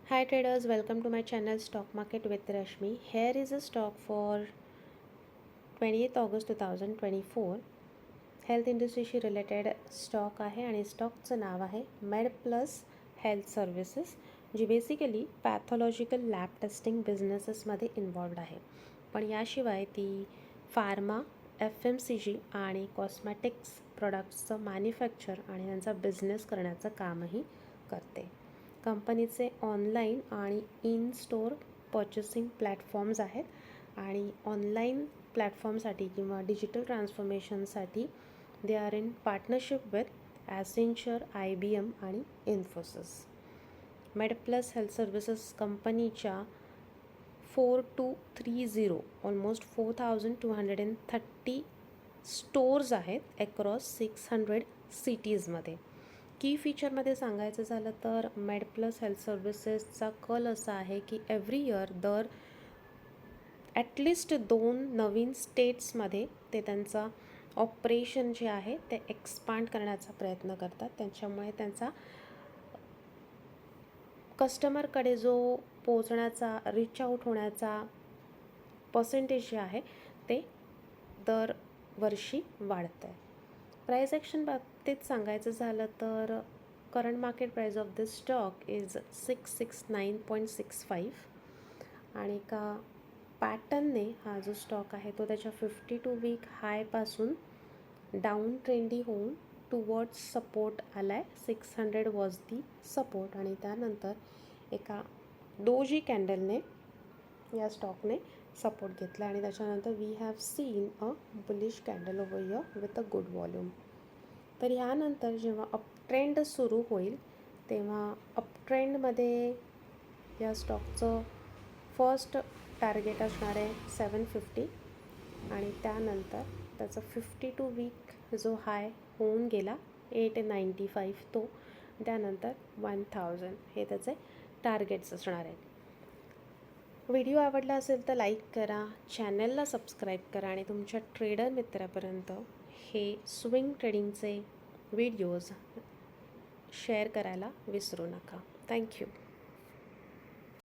Hi traders, welcome to my channel Stock Market with Rashmi. Here is a stock for 28th August 2024. Health इंडस्ट्रीशी related stock आहे आणि स्टॉकचं नाव आहे MedPlus health services, जी basically pathological lab testing बिझनेसेसमध्ये involved आहे. पण याशिवाय ती फार्मा, FMCG आणि कॉस्मॅटिक्स प्रोडक्ट्सचं मॅन्युफॅक्चर आणि त्यांचा बिझनेस करण्याचं कामही करते. कंपनीचे ऑनलाईन आणि इन स्टोअर पर्चेसिंग प्लॅटफॉर्म्स आहेत आणि ऑनलाईन प्लॅटफॉर्मसाठी किंवा डिजिटल ट्रान्सफॉर्मेशनसाठी they are in partnership with Accenture, IBM आणि इन्फोसिस. मेडप्लस हेल्थ सर्व्हिसेस कंपनीच्या 4230 ऑलमोस्ट 4230 स्टोर्स आहेत अक्रॉस 600 सिटीजमध्ये. की फीचरमध्ये सांगायचं झालं तर मेडप्लस हेल्थ सर्व्हिसेसचा कल असा आहे की एव्हरी इयर दर ॲटलिस्ट 2 नवीन स्टेट्समध्ये ते त्यांचा ऑपरेशन जे आहे ते एक्सपांड करण्याचा प्रयत्न करतात. त्याच्यामुळे त्यांचा कस्टमरकडे जो पोहोचण्याचा, रीच आऊट होण्याचा पर्सेंटेज जे आहे ते दरवर्षी वाढतं आहे. प्राईस ॲक्शन बाबतीत सांगायचं झालं तर current market price of this stock is 669.65 आणि का पॅटर्नने हा जो स्टॉक आहे तो त्याच्या 52 वीक हायपासून डाऊन ट्रेंडी होऊन टुवर्ड्स सपोर्ट आला आहे. 600 वॉज दी सपोर्ट आणि त्यानंतर एका डोजी कॅन्डलने या स्टॉकने सपोर्ट घेतला आणि त्याच्यानंतर we have seen a bullish candle over here with a good volume. तर ह्यानंतर जेव्हा अपट्रेंड सुरू होईल तेव्हा अपट्रेंडमध्ये या स्टॉकचं फर्स्ट टार्गेट असणार आहे 750 आणि त्यानंतर त्याचा 52 वीक जो हाय होऊन गेला 895 तो, त्यानंतर 1000 हे त्याचे टार्गेट्स असणार आहेत. व्हिडिओ आवडला असेल तर लाईक करा, चॅनलला सबस्क्राईब करा आणि तुमच्या ट्रेडर मित्रापर्यंत हे स्विंग ट्रेडिंगचे व्हिडिओज शेअर करायला विसरू नका. थँक्यू.